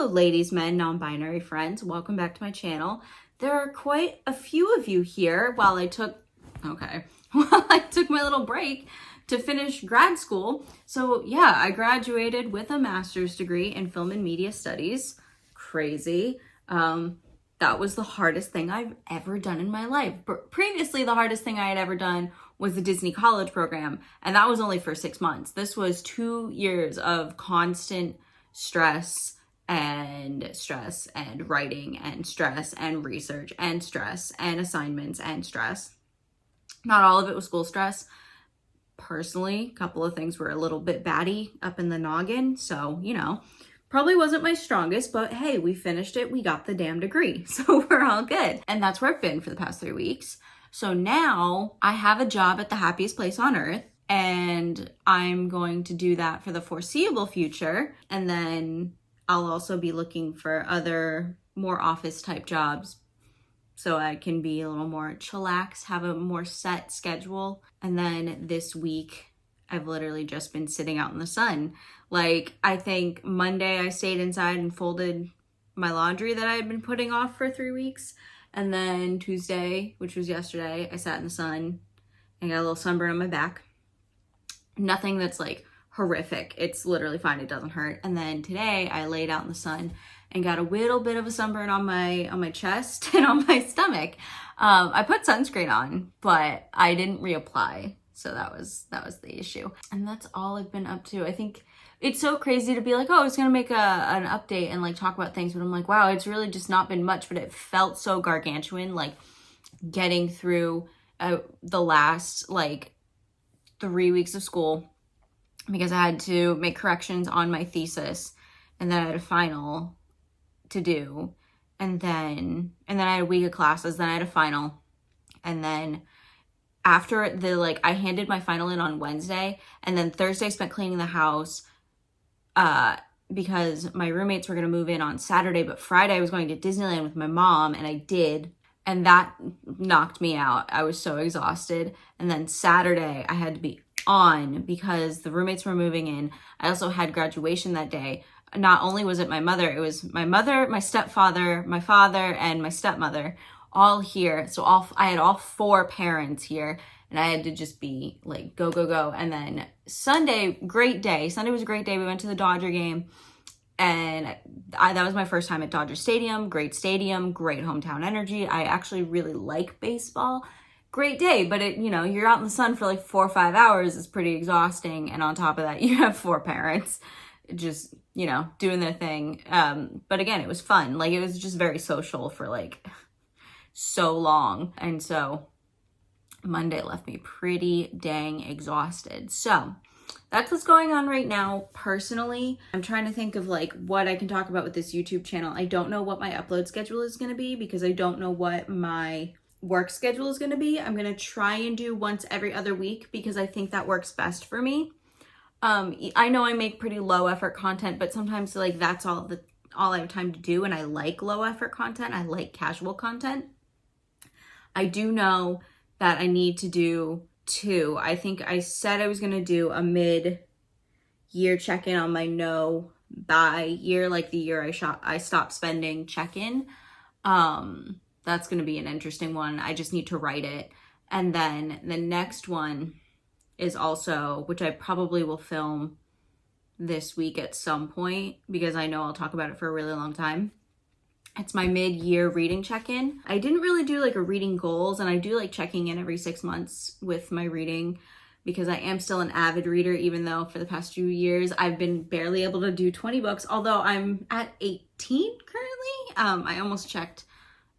Hello ladies, men, non-binary friends. Welcome back to my channel. There are quite a few of you here while I took my little break to finish grad school. So yeah, I graduated with a master's degree in film and media studies. Crazy. That was the hardest thing I've ever done in my life. But previously, the hardest thing I had ever done was the Disney college program, and that was only for 6 months. This was 2 years of constant stress and writing and stress and research and stress and assignments and stress. Not all of it was school stress. Personally, a couple of things were a little bit batty up in the noggin, so, you know, probably wasn't my strongest, but hey, we finished it. We got the damn degree, so we're all good. And that's where I've been for the past 3 weeks. So now I have a job at the happiest place on earth, and I'm going to do that for the foreseeable future. And then I'll also be looking for other more office type jobs so I can be a little more chillax, have a more set schedule. And then this week, I've literally just been sitting out in the sun. Like, I think Monday I stayed inside and folded my laundry that I had been putting off for 3 weeks. And then Tuesday, which was yesterday, I sat in the sun and got a little sunburn on my back. Nothing that's like horrific. It's literally fine. It doesn't hurt. And then today I laid out in the sun and got a little bit of a sunburn on my chest and on my stomach. I put sunscreen on, but I didn't reapply. So that was the issue. And that's all I've been up to. I think it's so crazy to be like, oh, I was going to make an update and like talk about things. But I'm like, wow, it's really just not been much, but it felt so gargantuan, like getting through the last like 3 weeks of school, because I had to make corrections on my thesis, and then I had a final to do, and then I had a week of classes, then I had a final, and then after I handed my final in on Wednesday, and then Thursday I spent cleaning the house because my roommates were going to move in on Saturday, but Friday I was going to Disneyland with my mom, and I did, and that knocked me out. I was so exhausted. And then Saturday I had to be on because the roommates were moving in. I also had graduation that day. Not only was it my mother, it was my mother, my stepfather, my father, and my stepmother all here. So I had all 4 parents here, and I had to just be like, go, go, go. And then Sunday, great day. Sunday was a great day. We went to the Dodger game, and that was my first time at Dodger Stadium. Great stadium, great hometown energy. I actually really like baseball. Great day, but you're out in the sun for like 4 or 5 hours. It's pretty exhausting. And on top of that, you have 4 parents just, doing their thing. But again, it was fun. Like, it was just very social for like so long. And so Monday left me pretty dang exhausted. So that's what's going on right now. Personally, I'm trying to think of like what I can talk about with this YouTube channel. I don't know what my upload schedule is going to be because I don't know what my work schedule is going to be. I'm going to try and do once every other week because I think that works best for me. I know I make pretty low effort content, but sometimes like that's all I have time to do, and I like low effort content. I like casual content. I do know that I need to do 2. I think I said I was going to do a mid-year check-in on my no-buy year, like the year I stopped spending check-in. That's going to be an interesting one. I just need to write it. And then the next one is also, which I probably will film this week at some point because I know I'll talk about it for a really long time. It's my mid-year reading check-in. I didn't really do like a reading goals, and I do like checking in every 6 months with my reading because I am still an avid reader, even though for the past few years I've been barely able to do 20 books, although I'm at 18 currently. I almost checked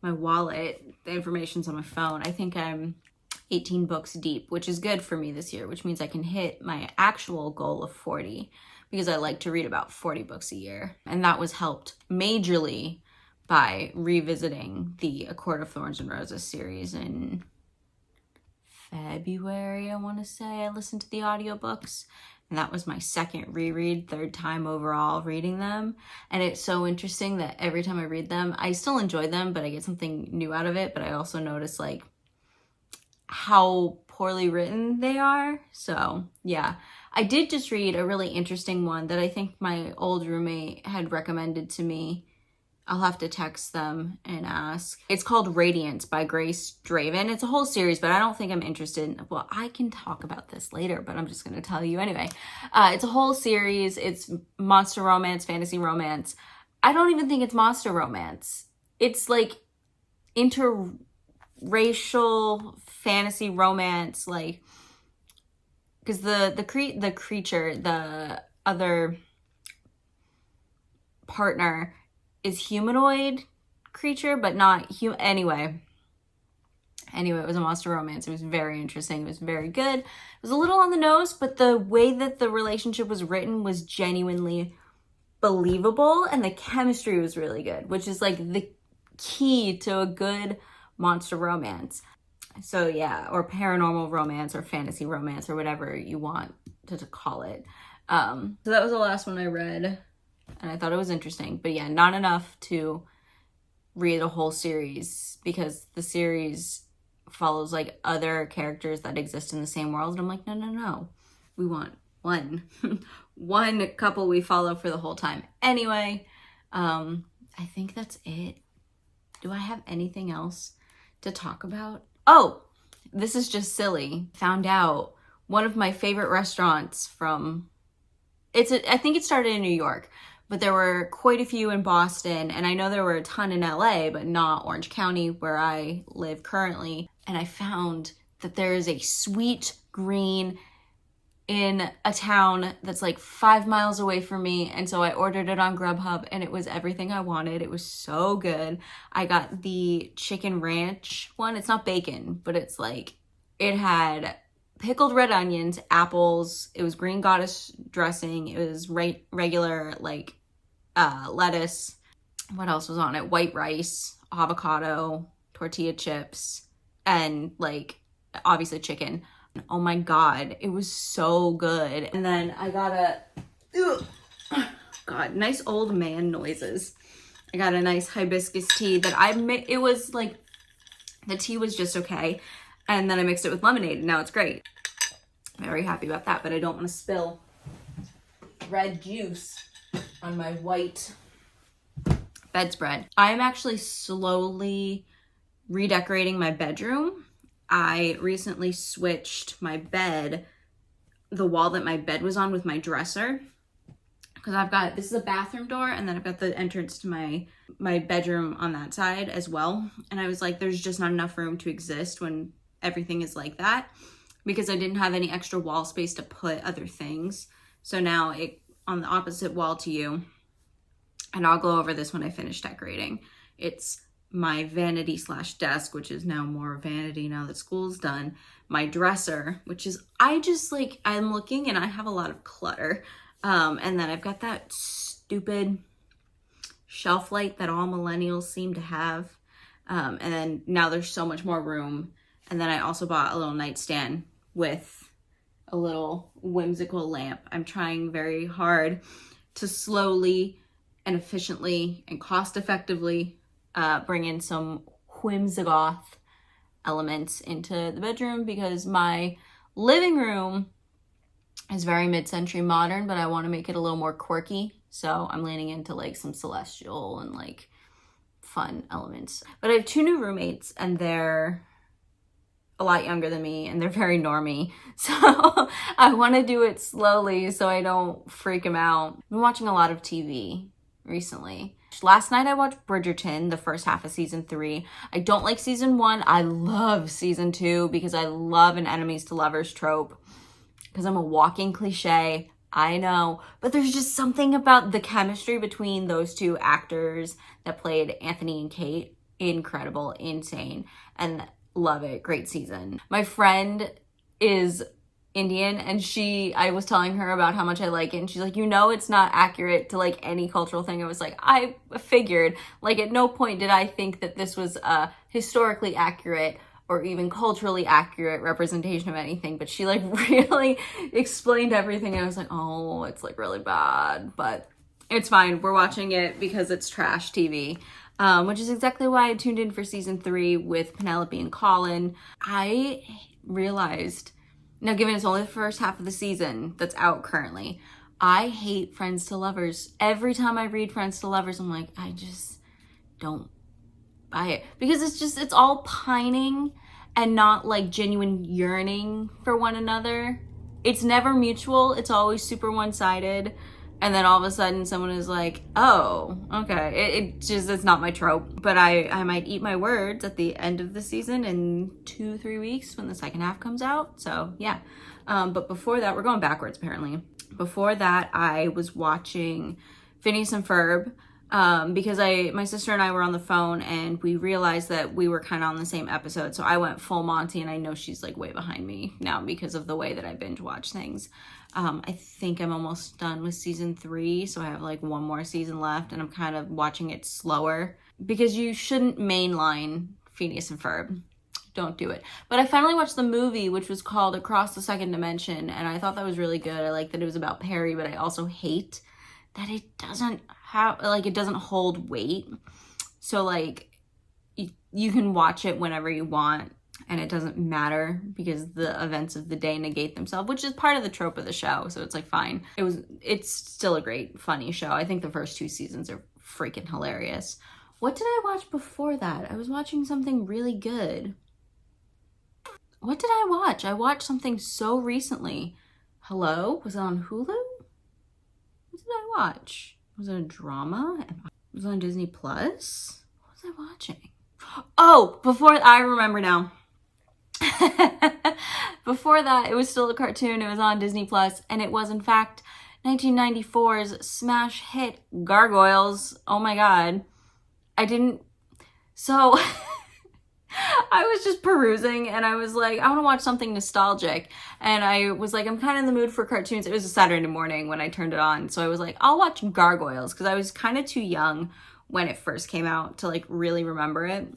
my wallet. The information's on my phone. I think I'm 18 books deep, which is good for me this year, which means I can hit my actual goal of 40 because I like to read about 40 books a year. And that was helped majorly by revisiting the A Court of Thorns and Roses series in February, I want to say. I listened to the audiobooks, and that was my second reread, 3rd time overall reading them. And it's so interesting that every time I read them, I still enjoy them, but I get something new out of it. But I also notice like how poorly written they are. So yeah, I did just read a really interesting one that I think my old roommate had recommended to me. I'll have to text them and ask. It's called Radiance by Grace Draven. It's a whole series, but I don't think I'm interested in, well, I can talk about this later, but I'm just going to tell you anyway. It's a whole series. It's monster romance, fantasy romance. I don't even think it's monster romance. It's like interracial fantasy romance, like, because the creature, the other partner is humanoid creature, but not human. Anyway, it was a monster romance. It was very interesting. It was very good. It was a little on the nose, but the way that the relationship was written was genuinely believable, and the chemistry was really good, which is like the key to a good monster romance. So yeah, or paranormal romance or fantasy romance or whatever you want to call it. So that was the last one I read, and I thought it was interesting. But yeah, not enough to read a whole series, because the series follows like other characters that exist in the same world. And I'm like, no. We want one couple we follow for the whole time. Anyway, I think that's it. Do I have anything else to talk about? Oh, this is just silly. Found out one of my favorite restaurants from, I think it started in New York, but there were quite a few in Boston, and I know there were a ton in LA, but not Orange County, where I live currently. And I found that there is a Sweet Green in a town that's like 5 miles away from me, and so I ordered it on Grubhub, and it was everything I wanted. It was so good. I got the chicken ranch one. It's not bacon, but it's like, it had pickled red onions, apples, it was green goddess dressing, it was regular like lettuce. What else was on it? White rice, avocado, tortilla chips, and like obviously chicken. Oh my god, it was so good. And then I got nice old man noises. I got a nice hibiscus tea that it was like, the tea was just okay, and then I mixed it with lemonade, and now it's great. Very happy about that, but I don't want to spill red juice on my white bedspread. I'm actually slowly redecorating my bedroom. I recently switched my bed, the wall that my bed was on, with my dresser, because this is a bathroom door, and then I've got the entrance to my bedroom on that side as well. And I was like, there's just not enough room to exist when everything is like that, because I didn't have any extra wall space to put other things. So now on the opposite wall to you, and I'll go over this when I finish decorating, it's my vanity / desk, which is now more vanity now that school's done. My dresser, which is, I'm looking and I have a lot of clutter. And then I've got that stupid shelf light that all millennials seem to have. And then now there's so much more room. And then I also bought a little nightstand with a little whimsical lamp. I'm trying very hard to slowly and efficiently and cost effectively bring in some whimsigoth elements into the bedroom, because my living room is very mid-century modern, but I want to make it a little more quirky. So I'm leaning into like some celestial and like fun elements. But I have 2 new roommates, and they're a lot younger than me, and they're very normy. So I want to do it slowly so I don't freak them out. I've been watching a lot of TV recently. Last night I watched Bridgerton, the first half of season 3. I don't like season 1. I love season 2 because I love an enemies to lovers trope, because I'm a walking cliche. I know, but there's just something about the chemistry between those 2 actors that played Anthony and Kate. Incredible, insane, and love it. Great season. My friend is Indian, and I was telling her about how much I like it, and she's like, it's not accurate to like any cultural thing. I was like, I figured, like, at no point did I think that this was a historically accurate or even culturally accurate representation of anything, but she like really explained everything, and I was like, oh, it's like really bad, but it's fine. We're watching it because it's trash TV, which is exactly why I tuned in for season 3 with Penelope and Colin. I realized Now, given it's only the first half of the season that's out currently, I hate Friends to Lovers. Every time I read Friends to Lovers, I'm like, I just don't buy it. Because it's all pining and not like genuine yearning for one another. It's never mutual. It's always super one-sided. And then all of a sudden someone is like, oh, okay. It's not my trope. But I might eat my words at the end of the season in 2-3 weeks when the second half comes out. So yeah. But before that, we're going backwards apparently. Before that, I was watching Phineas and Ferb. Because my sister and I were on the phone and we realized that we were kind of on the same episode. So I went full Monty, and I know she's like way behind me now because of the way that I binge watch things. I think I'm almost done with season 3. So I have like one more season left, and I'm kind of watching it slower because you shouldn't mainline Phineas and Ferb. Don't do it. But I finally watched the movie, which was called Across the Second Dimension. And I thought that was really good. I like that it was about Perry, but I also hate that it doesn't it doesn't hold weight. So like you can watch it whenever you want and it doesn't matter because the events of the day negate themselves, which is part of the trope of the show. So it's like fine. It's still a great, funny show. I think the first 2 seasons are freaking hilarious. What did I watch before that? I was watching something really good. What did I watch? I watched something so recently. Hello? Was it on Hulu? What did I watch? Was it a drama? Was it on Disney Plus? What was I watching? Oh, I remember now. Before that, it was still a cartoon. It was on Disney Plus, and it was in fact 1994's smash hit Gargoyles. Oh my god. So I was just perusing and I was like, I want to watch something nostalgic. And I was like, I'm kind of in the mood for cartoons. It was a Saturday morning when I turned it on. So I was like, I'll watch Gargoyles because I was kind of too young when it first came out to like really remember it.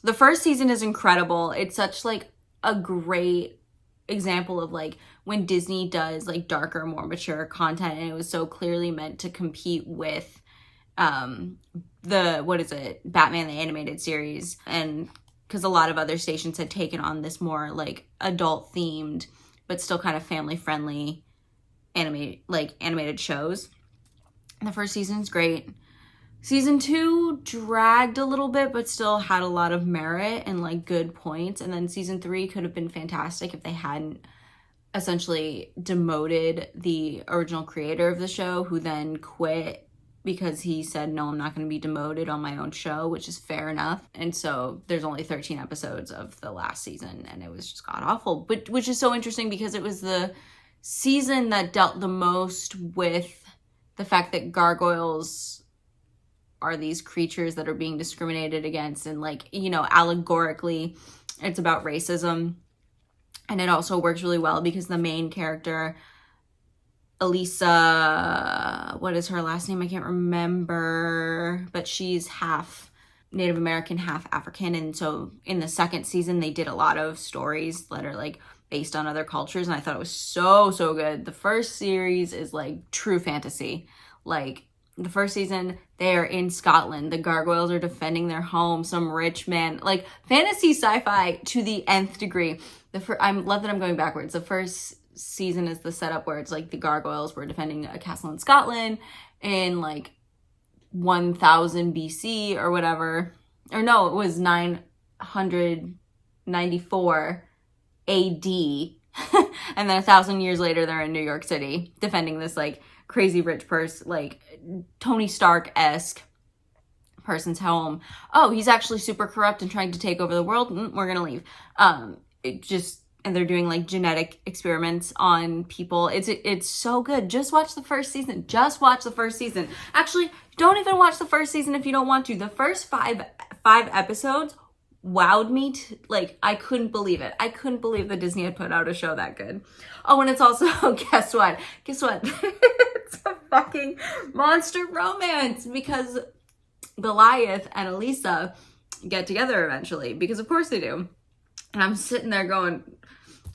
The first season is incredible. It's such like a great example of like when Disney does like darker, more mature content, and it was so clearly meant to compete with Batman the Animated Series, and because a lot of other stations had taken on this more like adult themed but still kind of family friendly animated shows. And the first season's great. Season 2 dragged a little bit but still had a lot of merit and like good points. And then season 3 could have been fantastic if they hadn't essentially demoted the original creator of the show, who then quit because he said, no, I'm not going to be demoted on my own show, which is fair enough. And so there's only 13 episodes of the last season, and it was just god-awful. But which is so interesting because it was the season that dealt the most with the fact that gargoyles are these creatures that are being discriminated against. And like, you know, allegorically, it's about racism. And it also works really well because the main character, Elisa, what is her last name? I can't remember, but she's half Native American, half African. And so in the second season, they did a lot of stories that are like based on other cultures. And I thought it was so, so good. The first series is like true fantasy. Like the first season, they are in Scotland. The gargoyles are defending their home. Some rich man, like fantasy sci-fi to the nth degree. I love that I'm going backwards. The first season is the setup where it's like the gargoyles were defending a castle in Scotland in like 1000 BC or whatever. Or no, it was 994 AD. And then 1,000 years later, they're in New York City defending this like crazy rich person, like Tony Stark-esque person's home. Oh, he's actually super corrupt and trying to take over the world. We're gonna leave. And they're doing like genetic experiments on people. It's so good. Just watch the first season. Just watch the first season. Actually, don't even watch the first season if you don't want to. The first five episodes wowed me. Like, I couldn't believe it. I couldn't believe that Disney had put out a show that good. Oh, and it's also, guess what? It's a fucking monster romance because Goliath and Elisa get together eventually, because of course they do. And I'm sitting there going,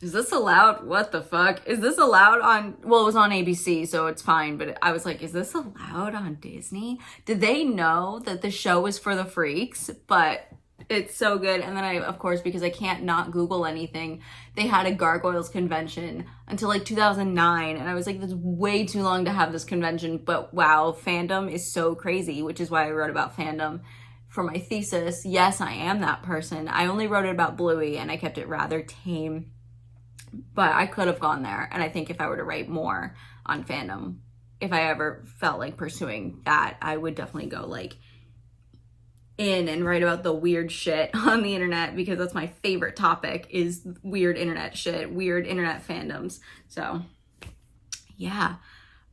is this allowed? What the fuck? Is this allowed on, well, it was on ABC, so it's fine. But I was like, is this allowed on Disney? Did they know that the show was for the freaks? But It's so good. And then I, of course, because I can't not Google anything, they had a Gargoyles convention until like 2009. And I was like, that's way too long to have this convention. But wow, fandom is so crazy, which is why I wrote about fandom for my thesis. Yes, I am that person. I only wrote it about Bluey and I kept it rather tame, but I could have gone there. And I think if I were to write more on fandom, if I ever felt like pursuing that, I would definitely go like in and write about the weird shit on the internet, because that's my favorite topic, is weird internet shit, weird internet fandoms. So yeah.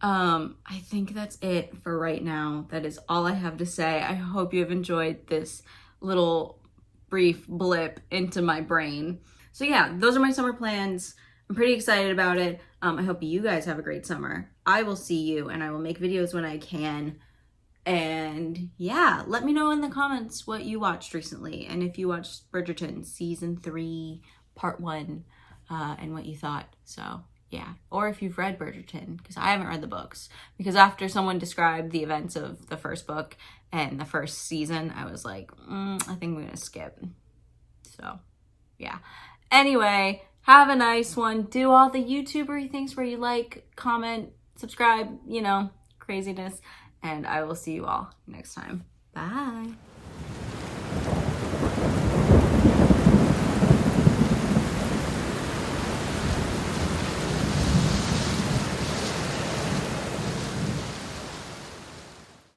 I think that's it for right now. That is all I have to say. I hope you have enjoyed this little brief blip into my brain. So yeah, those are my summer plans. I'm pretty excited about it. I hope you guys have a great summer. I will see you, and I will make videos when I can. And yeah, let me know in the comments what you watched recently, and if you watched Bridgerton season 3 part 1 and what you thought. So yeah, or if you've read Bridgerton, because I haven't read the books, because after someone described the events of the first book and the first season, I was like, I think I'm gonna skip. So yeah, anyway, have a nice one. Do all the YouTuber things where you like, comment, subscribe, you know, craziness. And I will see you all next time. Bye.